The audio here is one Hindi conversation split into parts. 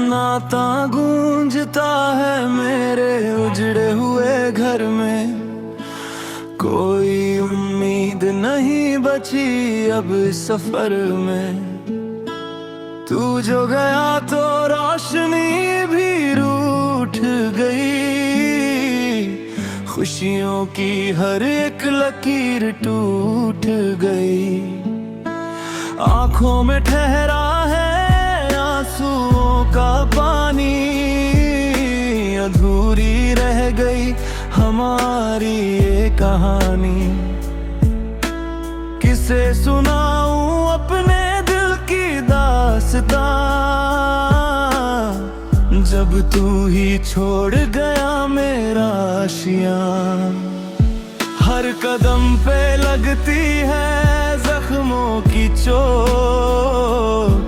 सन्नाटा गूंजता है मेरे उजड़े हुए घर में। कोई उम्मीद नहीं बची अब इस सफर में। तू जो गया तो रोशनी भी रूठ गई। खुशियों की हर एक लकीर टूट गई। आंखों में ठहरा है आंसुओं का पानी। अधूरी रह गई हमारी ये कहानी। किसे सुनाऊं अपने दिल की दास्तां, जब तू ही छोड़ गया मेरा आशियां। हर कदम पे लगती है जख्मों की चोट।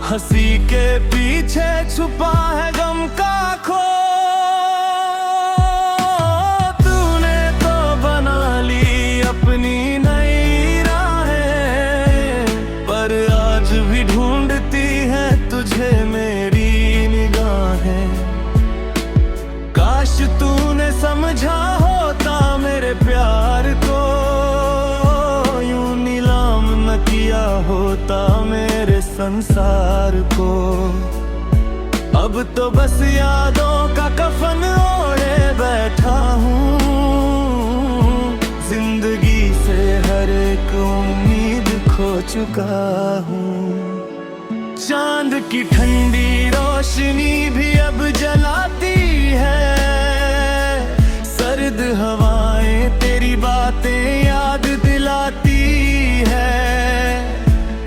हंसी के पीछे छुपा है गम का खोट। तूने तो बना ली अपनी नई राहें, पर आज भी ढूंढती है तुझे मेरी निगाहें। काश तूने समझा होता मेरे प्यार को, यूं नीलाम न किया होता मेरे संसार को। अब तो बस यादों का कफन ओढ़े बैठा हूँ। जिंदगी से हर एक उम्मीद खो चुका हूँ। चांद की ठंडी रोशनी भी अब जलाती है। सर्द हवाएं तेरी बातें याद दिलाती है।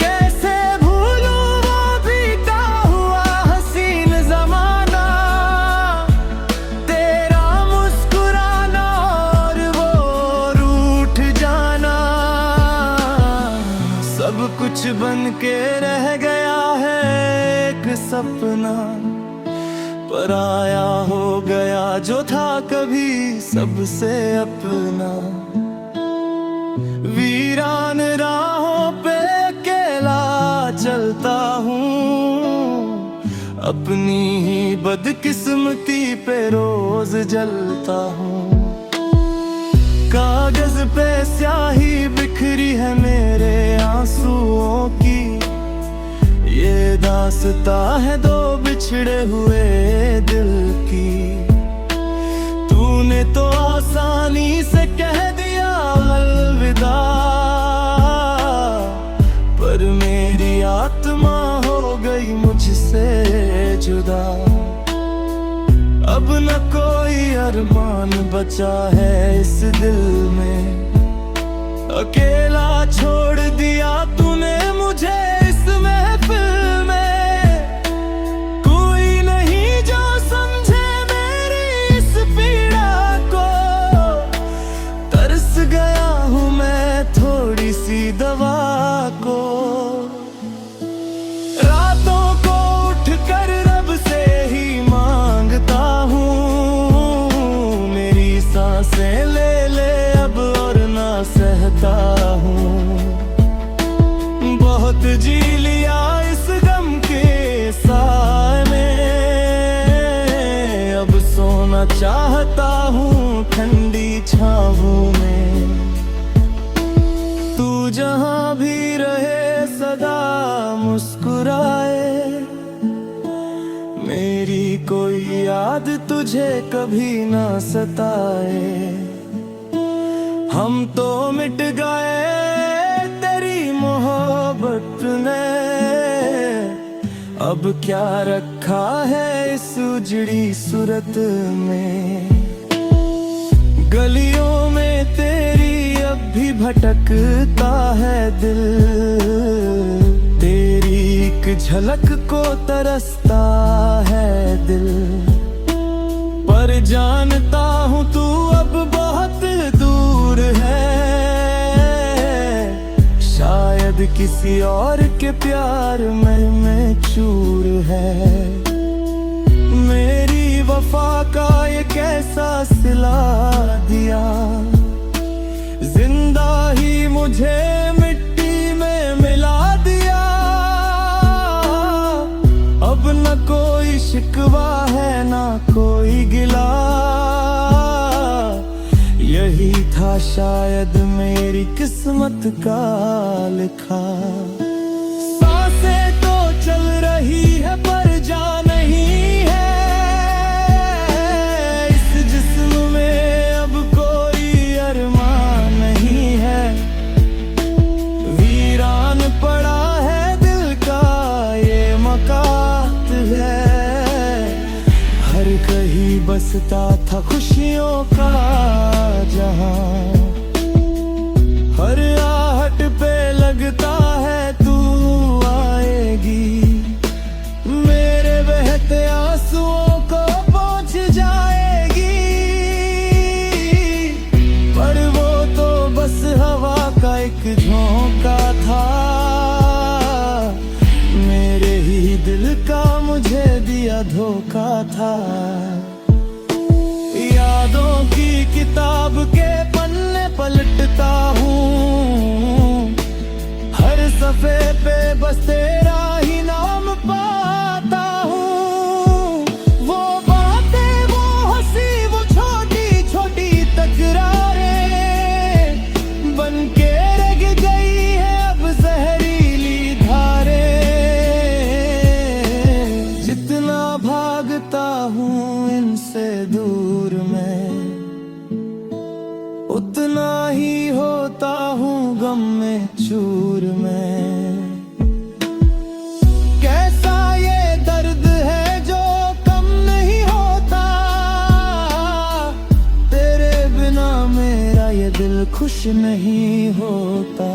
कैसे भूलूं वो बीता हुआ हसीन जमाना। तेरा मुस्कुराना और वो रूठ जाना। सब कुछ बन के रह गया है एक सपना। पराया हो गया जो था कभी सबसे अपना। वीरान राहों पे अकेला चलता हूँ। अपनी ही बदकिस्मती पे रोज जलता हूँ। कागज पे स्याही बिखरी है मेरे आंसुओं की। ये दास्तां है दो बिछड़े हुए दिल की। तूने तो आसानी से कह दिया अलविदा, पर मेरी आत्मा हो गई मुझसे जुदा। अब न कोई अरमान बचा है इस दिल में। अकेला छोड़ दिया तूने मुझे इस महफिल में। कोई नहीं जो समझे मेरी इस पीड़ा को। तरस गया हूँ मैं थोड़ी सी दवा को। रातों को उठकर रब से ही मांगता हूँ। मेरी सांसें ले ले अब और ना सहता हूँ। बहुत जी लिया इस गम के साए में। अब सोना चाहता हूँ ठंडी छाँवों में। तू जहाँ भी रहे सदा मुस्कुराए। मेरी कोई याद तुझे कभी ना सताए। हम तो मिट गए तेरी मोहब्बत ने। अब क्या रखा है इस उजड़ी सूरत में। गलियों में तेरी अब भी भटकता है दिल। तेरी एक झलक को तरसता है दिल। पर जानता हूँ तू अब बहुत दूर है। शायद किसी और के प्यार में चूर है। मेरी वफा का ये कैसा सिला दिया। जिंदा ही मुझे मिट्टी में मिला दिया। अब न कोई शिकवा है ना कोई गिला, यही था शायद मेरी किस्मत का लिखा। सांसें तो चल रही है पर जान नहीं है, इस जिस्म में अब कोई अरमान नहीं है। वीरान पड़ा है दिल का ये मकात है, हर कहीं बसता था खुशियों का जहां। हर आहट पे लगता है तू आएगी, मेरे बहते आंसुओं को पहुंच जाएगी। पर वो तो बस हवा का एक झोंका था, मेरे ही दिल का मुझे दिया धोखा था। यादों की किताब के पन्ने पलटता हूँ, हर सफ़े पे बस तेरा ही नाम पाता हूँ। वो बातें, वो हंसी, वो छोटी छोटी तकरारें बन के रह गई है अब जहरीली धारें। जितना भागता हूँ इनसे दूर मैं, उतना ही होता हूँ गम में चूर मैं। कैसा ये दर्द है जो कम नहीं होता, तेरे बिना मेरा ये दिल खुश नहीं होता।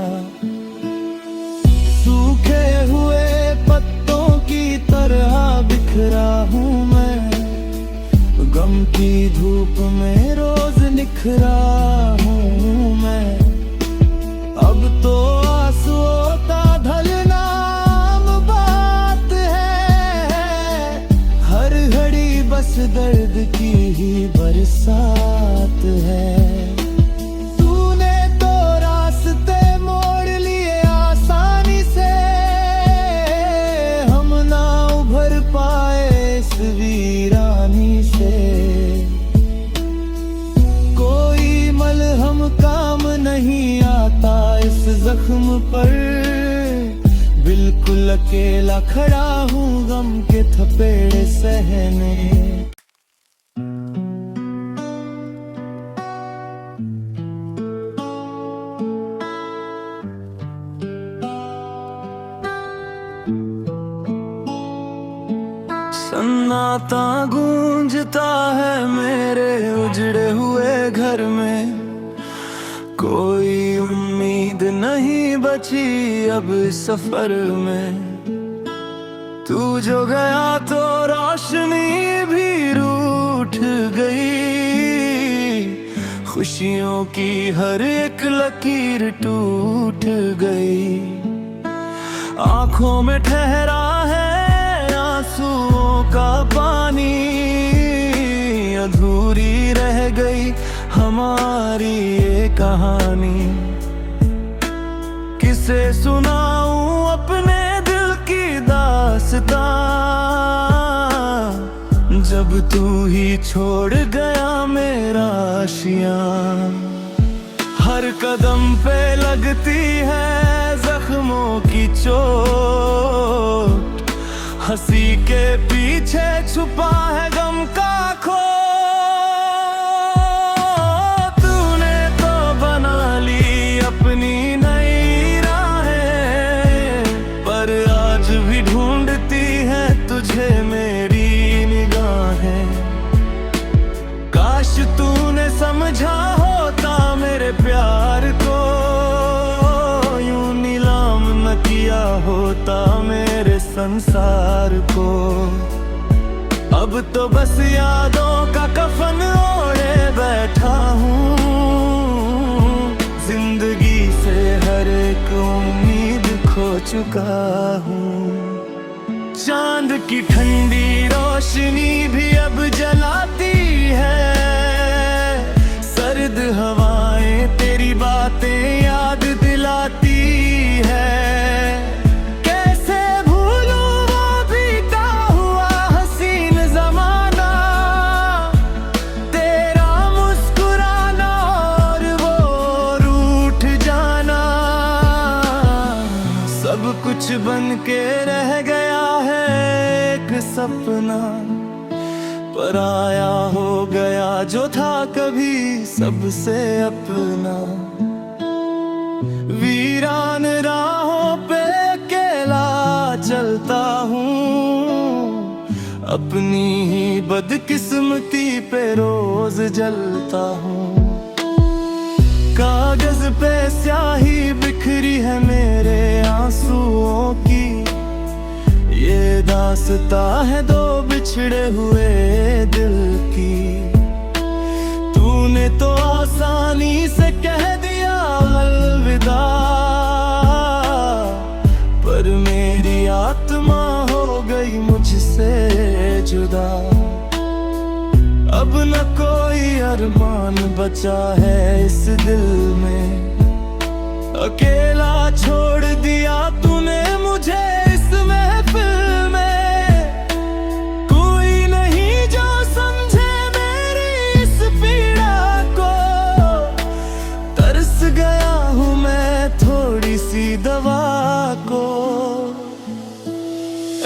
सूखे हुए पत्तों की तरह बिखरा हूँ मैं, गम की धूप में रोज निखरा हूँ मैं। अब तो आंसुओं का ढलना आम बात है, हर घड़ी बस दर्द की ही बरसात है। तूने तो रास्ते मोड़ लिए आसानी से, हम ना उभर पाए इस वीरानी से। कोई मलहम काम नहीं आता इस जख्म पर, बिल्कुल अकेला खड़ा हूँ गम के थपेड़े सहने। सन्नाटा गूंजता है मेरे उजड़े हुए घर में, कोई उम्मीद नहीं बची अब इस सफर में। तू जो गया तो रोशनी भी रूठ गई, खुशियों की हर एक लकीर टूट गई। आंखों में ठहरा है आंसुओं का पानी, अधूरी रह गई हमारी ये कहानी। किसे सुनाऊं अपने दिल की दास्तां, जब तू ही छोड़ गया मेरा आशियां। हर कदम पे लगती है जख्मों की चोट, हंसी के पीछे छुपा है गम का खो। तूने तो बना ली अपनी नई राहें, पर आज भी ढूंढती है तुझे मेरी निगाहें। काश तूने समझा होता मेरे प्यार को, यूं नीलाम न किया होता मेरे संसार को। अब तो बस यादों का कफन ओढ़े बैठा हूँ, जिंदगी से हर एक उम्मीद खो चुका हूँ। चांद की ठंडी रोशनी भी अब जलाती है, सर्द हवाएं तेरी बातें याद दिलाती है। कैसे भूलूं वो बीता हुआ हसीन ज़माना, कुछ बन के रह गया है एक सपना, पराया हो गया जो था कभी सबसे अपना। वीरान राहों पे अकेला चलता हूँ, अपनी ही बदकिस्मती पे रोज जलता हूँ। कागज पे स्याही बिखरी है मेरे आंसुओं की, ये दास्तां है दो बिछड़े हुए दिल की। तूने तो आसानी से कह दिया अलविदा, पर मेरी आत्मा हो गई मुझसे जुदा। अब न कोई अरमान बचा है इस दिल में, अकेला छोड़ दिया तूने मुझे इस महफिल में। कोई नहीं जो समझे मेरी इस पीड़ा को, तरस गया हूँ मैं थोड़ी सी दवा को।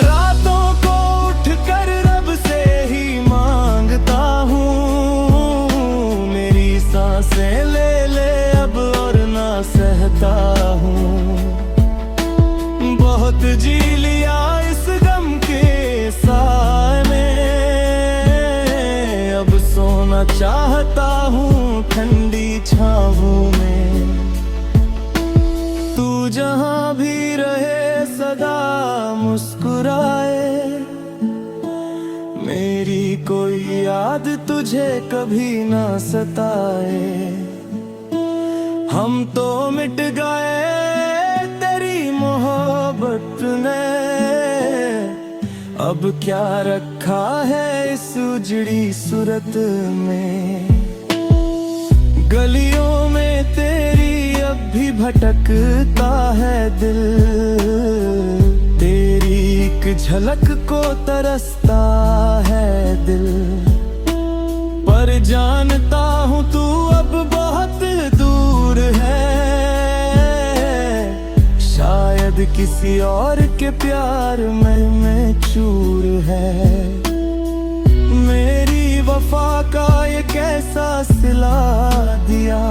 रातों को उठकर रब से ही मांगता हूँ, मेरी सांसें ले ले अब और ना सहता हूँ। बहुत जी लिया इस गम के साए में, अब सोना चाहता हूँ ठंडी छाँवों में। तू जहाँ भी रहे सदा मुस्कुराए, मेरी कोई याद तुझे कभी ना सताए। हम तो मिट गए तेरी मोहब्बत ने, अब क्या रखा है इस उजड़ी सूरत में। गलियों में तेरी अब भी भटकता है दिल, तेरी एक झलक को तरसता है दिल। पर जानता हूँ तू अब बहुत दूर है, शायद किसी और के प्यार में चूर है। मेरी वफा का ये कैसा सिला दिया,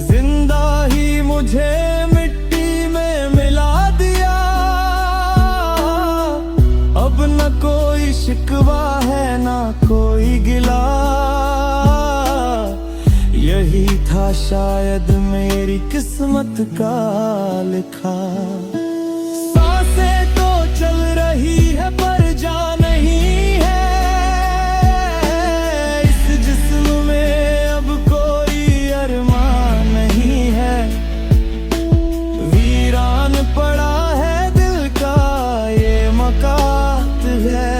जिंदा ही मुझे मिट्टी में मिला दिया। अब न कोई शिकवा है ना कोई गिला, यही था शायद मेरी किस्मत का लिखा। सांसें तो चल रही है पर जान नहीं है, इस जिस्म में अब कोई अरमान नहीं है। वीरान पड़ा है दिल का ये मकात है,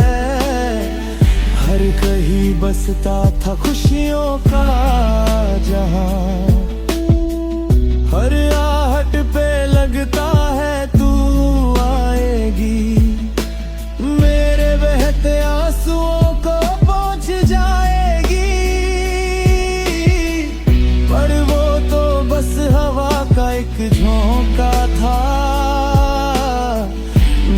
हर कहीं बसता था खुशियों का जहां। हर आहट पे लगता है तू आएगी, मेरे बहते आंसुओं को पहुंच जाएगी। पर वो तो बस हवा का एक झोंका था,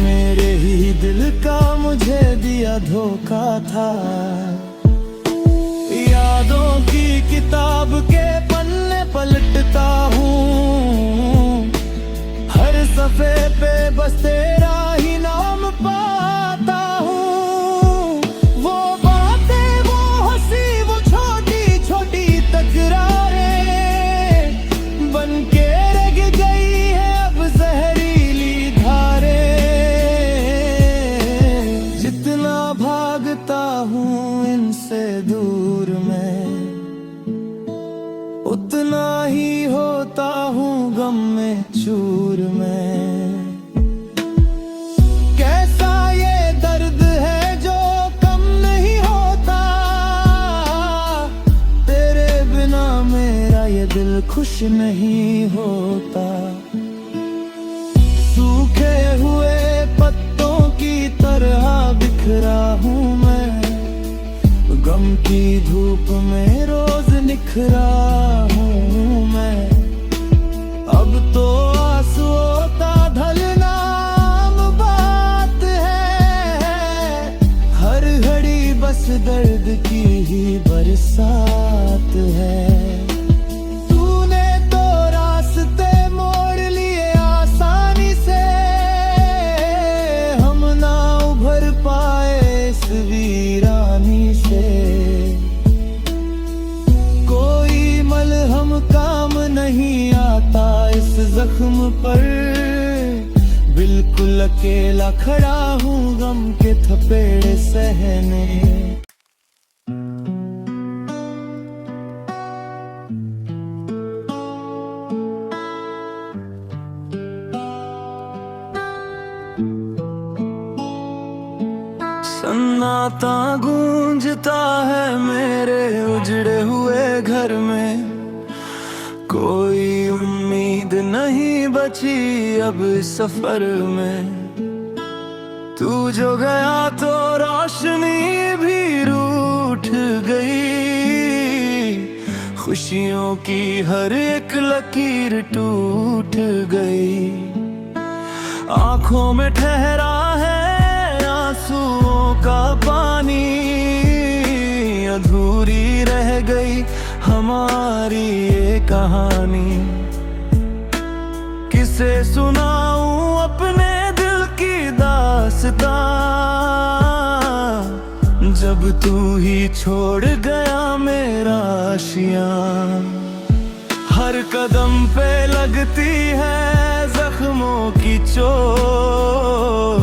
मेरे ही दिल का मुझे दिया धोखा था। यादों की किताब के पन्ने पलटता हूँ, हर सफ़े पे बस तेरा ही नाम पाता हूँ। वो बातें, वो हंसी, वो छोटी छोटी तकरारें बन के रह गई है अब जहरीली धारें। जितना भागता हूँ इनसे दूर मैं, उतना ही होता हूँ गम में चूर मैं। कैसा ये दर्द है जो कम नहीं होता, तेरे बिना मेरा ये दिल खुश नहीं होता। सूखे हुए पत्तों की तरह बिखरा हूँ मैं, गम की धूप में रोज निखरा हूँ मैं। अब तो आंसुओं का ढल बस दर्द की ही बरसात है। तूने तो रास्ते मोड़ लिए आसानी से, हम ना उभर पाए इस वीरानी से। कोई मलहम काम नहीं आता इस जख्म पर, बिल्कुल अकेला खड़ा हूँ गम के थपेड़े सहने। सन्नाटा गूंजता है मेरे उजड़े हुए घर में, कोई उम्मीद नहीं बची अब इस सफर में। तू जो गया तो रोशनी भी रूठ गई, खुशियों की हर एक लकीर टूट गई। आंखों में ठहरा है आंसुओं का पानी, अधूरी रह गई हमारी ये कहानी। किसे सुनाऊं अपने दिल की दास्तां, जब तू ही छोड़ गया मेरा आशियां। हर कदम पे लगती है जख्मों की चोट,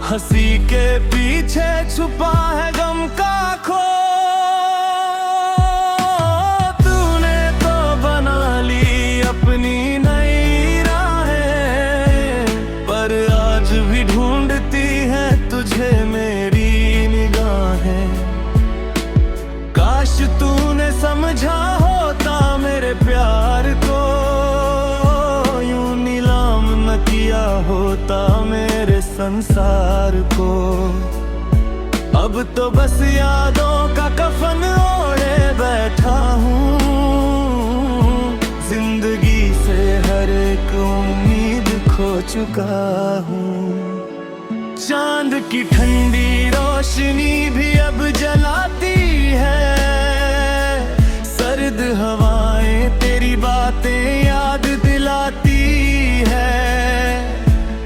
हंसी के पीछे छुपा है गम का खो। तुझे मेरी निगाहें, काश तूने समझा होता मेरे प्यार को, यूं नीलाम न किया होता मेरे संसार को। अब तो बस यादों का कफन ओढ़े बैठा हूँ, जिंदगी से हर एक उम्मीद खो चुका हूँ। चांद की ठंडी रोशनी भी अब जलाती है, सर्द हवाएं तेरी बातें याद दिलाती है।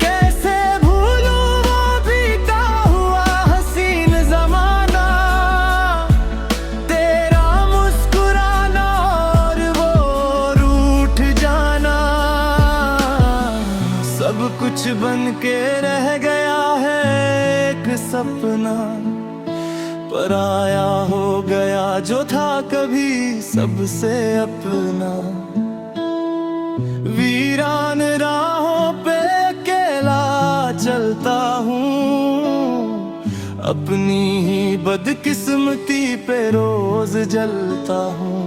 कैसे भूलूं वो बीता हुआ हसीन जमाना, तेरा मुस्कुराना और वो रूठ जाना। सब कुछ बन के रह गया सपना, पराया हो गया जो था कभी सबसे अपना। वीरान राहों पे अकेला चलता हूँ, अपनी ही बदकिस्मती पे रोज जलता हूँ।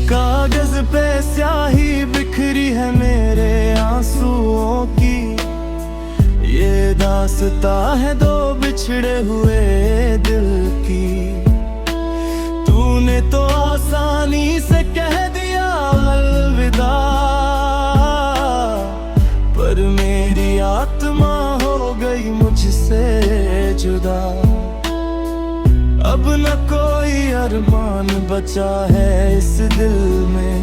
कागज पे स्याही बिखरी है मेरे आंसुओं की, ये दास्ता है दो बिछड़े हुए दिल की। तूने तो आसानी से कह दिया अलविदा, पर मेरी आत्मा हो गई मुझसे जुदा। अब न कोई अरमान बचा है इस दिल में,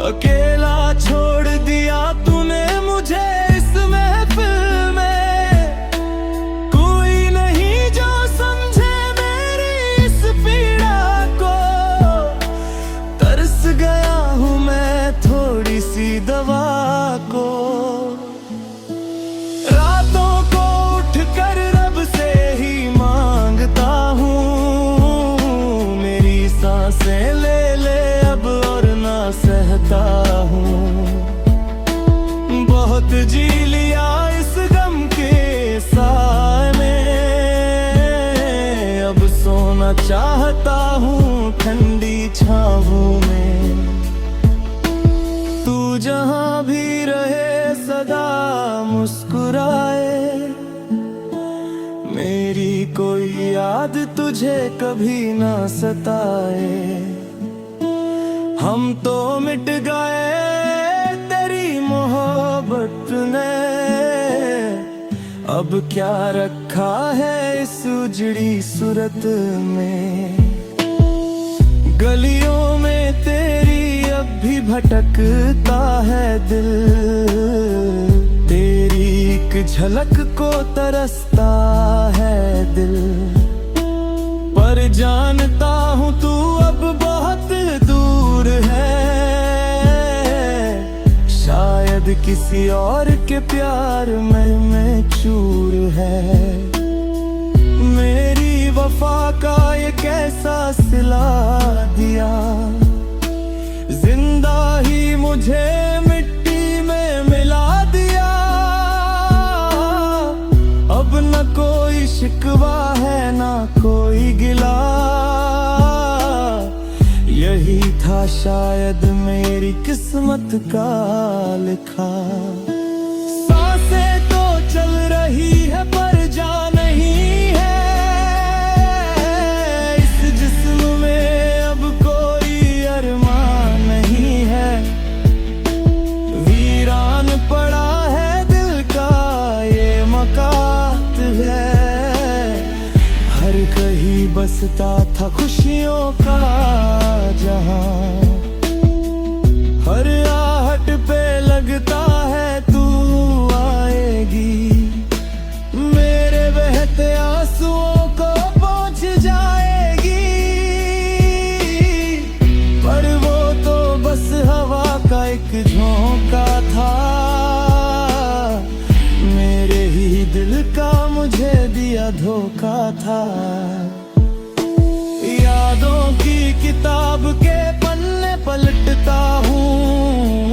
अकेला छोड़ दिया तूने मुझे इस महफिल में। कोई नहीं जो समझे मेरी इस पीड़ा को, तरस गया हूँ मैं थोड़ी सी दवा को। रातों को उठकर रब से ही मांगता हूँ, मेरी सांसें ले ले अब और ना सहता हूँ। बहुत जी लिया इस गम के साए में, अब सोना चाहता हूँ ठंडी छावों में। तू जहाँ भी रहे सदा मुस्कुराए, मेरी कोई याद तुझे कभी ना सताए। हम तो मिट गए तेरी मोहब्बत ने, अब क्या रखा है इस उजड़ी सूरत में। गलियों में तेरी अब भी भटकता है दिल, तेरी एक झलक को तरसता है दिल। पर जानता हूँ तू अब बहुत दूर है, शायद किसी और के प्यार में चूर है। मेरी वफा का ये कैसा सिला दिया, जिंदा ही मुझे मिट्टी में मिला दिया। अब न कोई शिकवा है ना कोई गिला, यही था शायद मेरी किस्मत का लिखा। सांसें तो चल रही है पर जान नहीं है, इस जिस्म में अब कोई अरमान नहीं है। वीरान पड़ा है दिल का ये मकात है, हर कहीं बसता था खुशियों का जहां। हर आहट पे लगता है तू आएगी, मेरे बहते आंसुओं को पहुंच जाएगी। पर वो तो बस हवा का एक झोंका था, मेरे ही दिल का मुझे दिया धोखा था। यादों की किताब के पन्ने पलटता हूँ,